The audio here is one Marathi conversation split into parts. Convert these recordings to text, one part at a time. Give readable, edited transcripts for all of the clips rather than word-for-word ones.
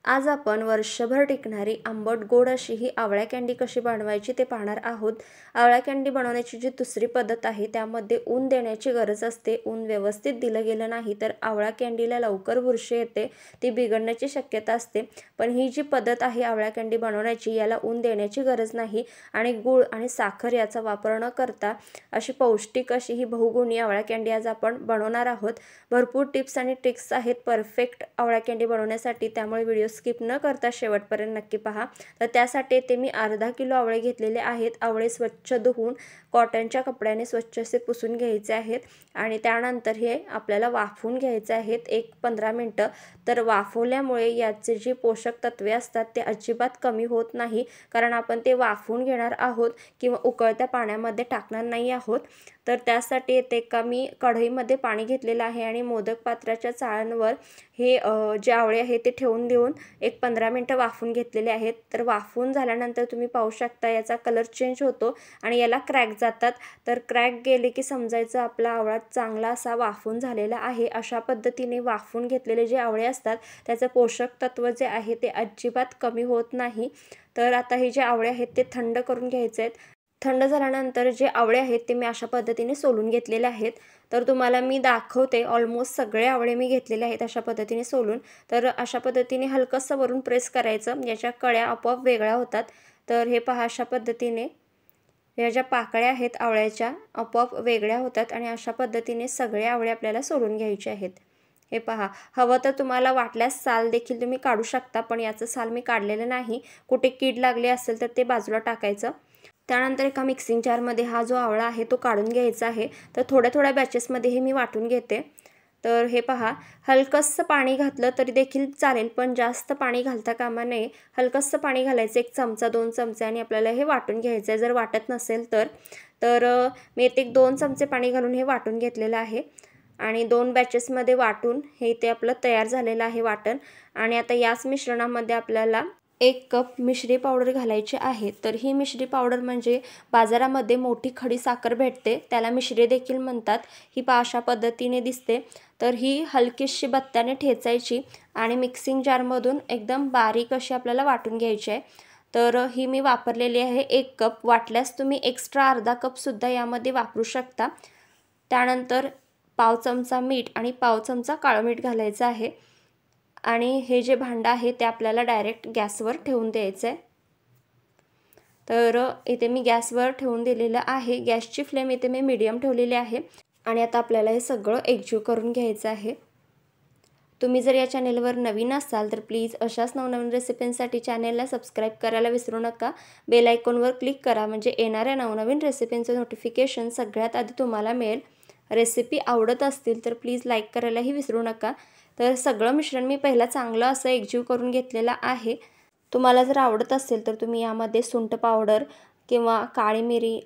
आज आपण वर्षभर टिकणारी आंबट गोड अशी ही आवळा कँडी कशी बनवायची ते पाहणार आहोत। आवळा कँडी बनवण्याची जी दुसरी पद्धत आहे त्यामध्ये ऊन देण्याची गरज असते। ऊन व्यवस्थित दिलं गेलं नाही तर आवळा कँडीला लवकर बुरशी येते, ती बिघडण्याची शक्यता असते। पण ही जी पद्धत आहे आवळा कँडी बनवण्याची याला ऊन देण्याची गरज नाही आणि गूळ आणि साखर याचा वापर न करता अशी पौष्टिक अशी ही बहुगुणी आवळा कँडी आज आपण बनवणार आहोत। भरपूर टिप्स आणि ट्रिक्स आहेत परफेक्ट आवळा कँडी बनवण्यासाठी, त्यामुळे व्हिडिओ स्किप न करता शेवटपर्यंत नक्की पहा। तर त्यासाठी ते मी अर्धा किलो आवळे घेतलेले आहेत। आवळे स्वच्छ धुवून कॉटनच्या कपड्याने स्वच्छ असे पुसून घ्यायचे आहेत आणि त्यानंतर हे आपल्याला वाफवून घ्यायचे आहेत 1-15 मिनिटं। तर वाफवल्यामुळे याचे जे पोषक तत्वे असतात ते अजिबात कमी होत नाही, कारण आपण ते वाफवून घेणार आहोत किंवा उकळत्या पाण्यामध्ये टाकणार नाही आहोत। तर त्यासाठी ते एका मी कढईमध्ये पाणी घेतलेलं आहे आणि मोदक पात्राच्या चाळणीवर हे जे आवळे आहे ते ठेवून देऊन 1-15 मिनिटं वाफवून घेतलेले आहेत। तर वाफवून झाल्यानंतर तुम्ही पाहू शकता याचा कलर चेंज होतो आणि याला क्रॅक जातात। तर क्रॅक गेले की समजायचं आपला आवळा चांगला असा वाफवून झालेला आहे। अशा पद्धतीने वाफवून घेतलेले जे आवळे असतात त्याचं पोषक तत्व जे आहे ते अजिबात कमी होत नाही। तर आता हे जे आवळे आहेत ते थंड करून घ्यायचे आहेत। थंड झाल्यानंतर जे आवळे आहेत ते मी अशा पद्धतीने सोलून घेतलेले आहेत। तर तुम्हाला मी दाखवते, ऑलमोस्ट सगळे आवळे मी घेतलेले आहेत अशा पद्धतीने सोलून। तर अशा पद्धतीने हलकंसं वरून प्रेस करायचं, याच्या कळ्या आपोआप वेगळ्या होतात। तर हे पहा, अशा पद्धतीने या ज्या पाकळ्या आहेत आवळ्याच्या आपोआप वेगळ्या होतात आणि अशा पद्धतीने सगळे आवळे आपल्याला सोलून घ्यायचे आहेत। हे पहा, हवं तर तुम्हाला वाटल्यास साल देखील तुम्ही काढू शकता, पण याचं साल मी काढलेलं नाही। कुठे कीड लागली असेल तर ते बाजूला टाकायचं। त्यानंतर एका मिक्सिंग जारमध्ये हा जो आवळा आहे तो काढून घ्यायचा आहे। तर थोड्या थोड्या बॅचेसमध्ये हे मी वाटून घेते। तर हे पहा, हलकंसं पाणी घातलं तरी देखील चालेल, पण जास्त पाणी घालता कामा नये। हलकंसं पाणी घालायचं, 1 चमचा 2 चमचे, आणि आपल्याला हे वाटून घ्यायचं आहे। जर वाटत नसेल तर मी इथे 2 चमचे पाणी घालून हे वाटून घेतलेलं आहे आणि 2 बॅचेसमध्ये वाटून हे ते आपलं तयार झालेलं आहे वाटण। आणि आता याच मिश्रणामध्ये आपल्याला 1 कप मिश्री पावडर घालायची आहे। तर ही मिश्री पावडर म्हणजे बाजारामध्ये मोठी खडी साखर भेटते, त्याला मिश्री देखील म्हणतात। ही अशा पद्धतीने दिसते। तर ही हलकीशी बत्त्याने ठेचायची आणि मिक्सिंग जारमधून एकदम बारीक अशी आपल्याला वाटून घ्यायची आहे। तर ही मी वापरलेली आहे 1 कप। वाटल्यास तुम्ही एक्स्ट्रा अर्धा कपसुद्धा यामध्ये वापरू शकता। त्यानंतर पाव चमचा मीठ आणि पाव चमचा काळं मीठ घालायचं आहे आणि हे जे भांडं आहे ते आपल्याला डायरेक्ट गॅसवर ठेवून द्यायचं आहे। तर इथे मी गॅसवर ठेवून दिलेलं आहे। गॅसची फ्लेम इथे मी मीडियम ठेवलेली आहे आणि आता आपल्याला हे सगळं एकजीव करून घ्यायचं आहे। तुम्ही जर या चॅनेलवर नवीन असाल तर प्लीज अशाच नवनवीन रेसिपींसाठी चॅनेलला सबस्क्राईब करायला विसरू नका। बेल आयकॉनवर क्लिक करा, म्हणजे येणाऱ्या नवनवीन रेसिपींचं नोटिफिकेशन सगळ्यात आधी तुम्हाला मिळेल। रेसिपी आवडत असतील तर प्लीज लाईक करायलाही विसरू नका। तर सगळं मिश्रण मी पहिला चांगलं असं एकजीव करून घेतलेलं आहे। तुम्हाला जर आवडत असेल तर तुम्ही यामध्ये सुंठ पावडर किंवा काळी मिरी,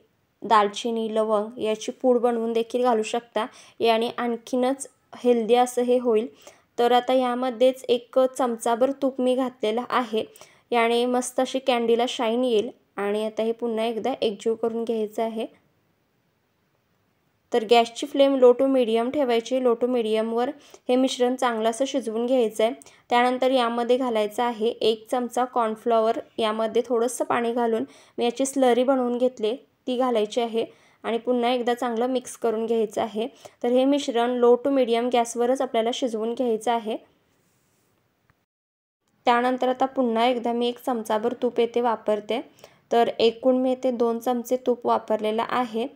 दालचिनी, लवंग याची पूड बनवून देखील घालू शकता। याने आणखीनच हेल्दी असं हे होईल। तर आता यामध्येच 1 चमचाभर तूप मी घातलेलं आहे, याने मस्त अशी कँडीला शाईन येईल। आणि आता हे पुन्हा एकदा एकजीव करून घ्यायचं आहे। तर गॅसची फ्लेम लो टू मीडियम ठेवायची। लो टू मीडियमवर हे मिश्रण चांगलं असं शिजवून घ्यायचं आहे। त्यानंतर यामध्ये घालायचं आहे 1 चमचा कॉर्नफ्लॉवर। यामध्ये थोडंसं पाणी घालून मी याची स्लरी बनवून घेतली, ती घालायची आहे आणि पुन्हा एकदा चांगलं मिक्स करून घ्यायचं आहे। तर हे मिश्रण लो टू मीडियम गॅसवरच आपल्याला शिजवून घ्यायचं आहे। त्यानंतर आता पुन्हा एकदा मी 1 चमचाभर तूप येथे वापरते। तर एकूण मी इथे 2 चमचे तूप वापरलेलं आहे।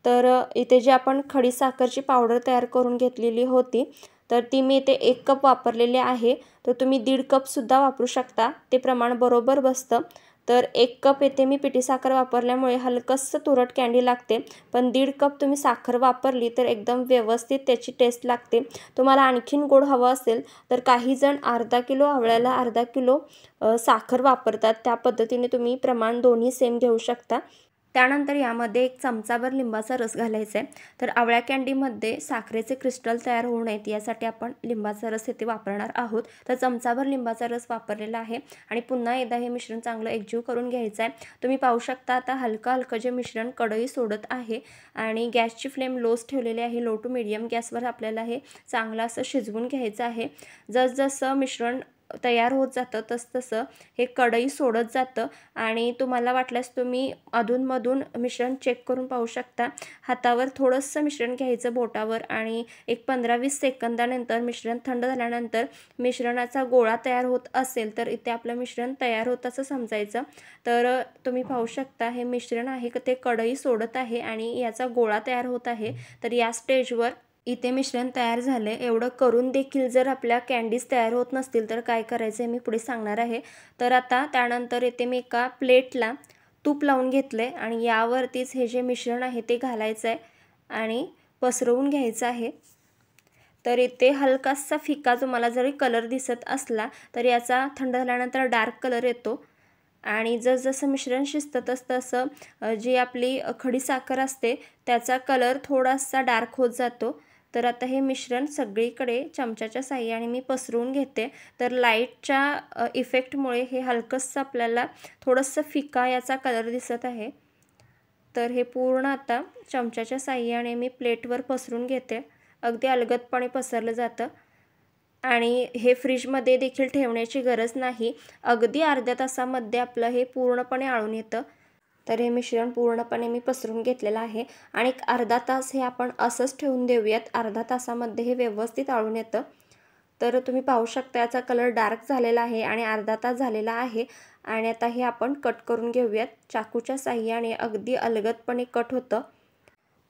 तर इथे जी आपण खडी साखरची पावडर तयार करून घेतलेली होती तर ती मी इथे 1 कप वापरलेली आहे। तर तुम्ही 1.5 कपसुद्धा वापरू शकता, ते प्रमाण बरोबर बसतं। तर 1 कप येथे मी पिठी साखर वापरल्यामुळे हलकंसं तुरट कँडी लागते, पण 1.5 कप तुम्ही साखर वापरली तर एकदम व्यवस्थित त्याची टेस्ट लागते। तुम्हाला आणखीन गोड हवं असेल तर काही जण अर्धा किलो आवळ्याला अर्धा किलो साखर वापरतात, त्या पद्धतीने तुम्ही प्रमाण दोन्ही सेम घेऊ शकता। त्यानंतर यामध्ये 1 चमचाभर लिंबाचा रस घालायचा आहे। तर आवळा कँडीमध्ये साखरेचे क्रिस्टल तयार होऊ नयेत यासाठी आपण लिंबाचा रस येथे वापरणार आहोत। तर चमचाभर लिंबाचा रस वापरलेला आहे आणि पुन्हा एकदा हे मिश्रण चांगलं एकजीव करून घ्यायचं आहे। तुम्ही पाहू शकता आता हलकं जे मिश्रण कढई सोडत आहे आणि गॅसची फ्लेम लोच ठेवलेली आहे। लो टू मीडियम गॅसवर आपल्याला हे चांगलं असं शिजवून घ्यायचं आहे। जसजसं मिश्रण तयार होत जातं तसतसं हे कढई सोडत जातं आणि तुम्हाला वाटल्यास तुम्ही अधूनमधून मिश्रण चेक करून पाहू शकता। हातावर थोडंसं मिश्रण घ्यायचं बोटावर आणि एक 15-20 सेकंदानंतर मिश्रण थंड झाल्यानंतर मिश्रणाचा गोळा तयार होत असेल तर इथे आपलं मिश्रण तयार होत असं समजायचं। तर तुम्ही पाहू शकता हे मिश्रण आहे ते कढई सोडत आहे आणि याचा गोळा तयार होत आहे। तर या स्टेजवर इथे मिश्रण तयार झाले। एवढं करून देखील जर आपल्या कँडीज तयार होत नसतील तर काय करायचं हे मी पुढे सांगणार आहे। तर आता त्यानंतर इथे मी एका प्लेटला तूप लावून घेतले आणि यावरतीच हे जे मिश्रण आहे ते घालायचं आहे आणि पसरवून घ्यायचं आहे। तर इथे हलकासा फिका तुम्हाला जरी कलर दिसत असला तर याचा थंड झाल्यानंतर डार्क कलर येतो आणि जसं मिश्रण शिजतं तसं जी आपली खडी साखर असते त्याचा कलर थोडासा डार्क होत जातो। तर आता हे मिश्रण सगळीकडे चमच्याच्या साहाय्याने मी पसरवून घेते। तर लाईटच्या इफेक्टमुळे हे हलकंसं आपल्याला थोडंसं फिका याचा कलर दिसत आहे। तर हे पूर्ण आता चमच्याच्या साहाय्याने मी प्लेटवर पसरून घेते। अगदी अलगदपणे पसरलं जातं आणि हे फ्रीजमध्ये देखील ठेवण्याची गरज नाही। अगदी अर्ध्या तासामध्ये आपलं हे पूर्णपणे आळून येतं। तर हे मिश्रण पूर्णपणे मी पसरून घेतलेलं आहे आणि एक अर्धा तास हे आपण असंच ठेवून देऊयात। अर्धा तासामध्ये हे व्यवस्थित आळून येतं। तर तुम्ही पाहू शकता याचा कलर डार्क झालेला आहे आणि अर्धा तास झालेला आहे आणि आता हे आपण कट करून घेऊयात। चाकूच्या साहाय्याने अगदी अलगदपणे कट होतं।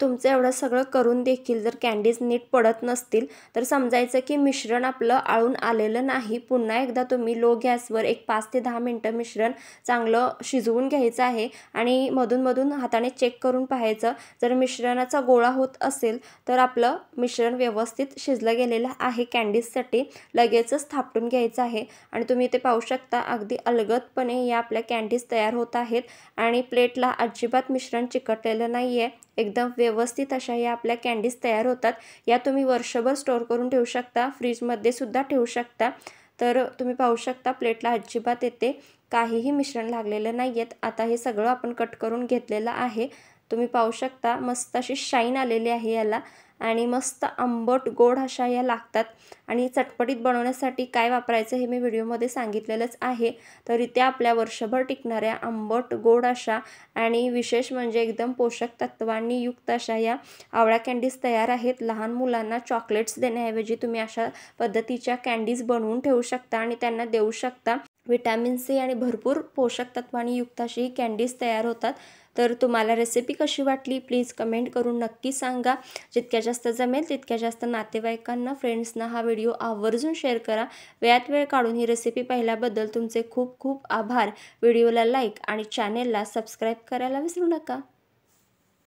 तुमचं एवढं सगळं करून देखील जर कँडीज नीट पडत नसतील तर समजायचं की मिश्रण आपलं आळून आलेलं नाही। पुन्हा एकदा तुम्ही लो गॅसवर एक 5 ते 10 मिनटं मिश्रण चांगलं शिजवून घ्यायचं आहे आणि मधून हाताने चेक करून पाहायचं। जर मिश्रणाचा गोळा होत असेल तर आपलं मिश्रण व्यवस्थित शिजलं गेलेलं आहे। कँडीजसाठी लगेचच थापटून घ्यायचं आहे आणि तुम्ही इथे पाहू शकता अगदी अलगदपणे या आपल्या कँडीज तयार होत आहेत आणि प्लेटला अजिबात मिश्रण चिकटलेलं नाही आहे। एकदम व्यवस्थित अशा या आपल्या कँडीज तयार होतात। या तुम्ही वर्षभर स्टोअर करून ठेवू शकता, फ्रीजमध्ये सुद्धा ठेवू शकता। तर तुम्ही पाहू शकता प्लेटला अजिबात येते काहीही मिश्रण लागलेलं नाही आहेत। आता हे सगळं आपण कट करून घेतलेलं आहे। तुम्ही पाहू शकता मस्त अशी शाईन आलेली आहे याला आणि मस्त आंबट गोड अशा या लागतात आणि चटपटीत बनवण्यासाठी काय वापरायचं हे मी व्हिडिओमध्ये सांगितलेलंच आहे। तर इथे आपल्या वर्षभर टिकणाऱ्या आंबट गोड अशा आणि विशेष म्हणजे एकदम पोषक तत्वांनी युक्त अशा या आवळा कँडीज तयार आहेत। लहान मुलांना चॉकलेट्स देण्याऐवजी तुम्ही अशा पद्धतीच्या कँडीज बनवून ठेवू शकता आणि त्यांना देऊ शकता। व्हिटॅमिन सी आणि भरपूर पोषक तत्वांनी युक्त अशी ही कँडीज तयार होतात। तर तुम्हाला रेसिपी कशी वाटली प्लीज कमेंट करून नक्की सांगा। जितक्या जास्त जमेल तितक्या जास्त नातेवाईकांना, फ्रेंड्सना हा व्हिडिओ आवर्जून शेअर करा। वेळात वेळ काढून ही रेसिपी पाहिल्याबद्दल तुमचे खूप खूप आभार। व्हिडिओला लाईक आणि चॅनेलला सबस्क्राईब करायला विसरू नका।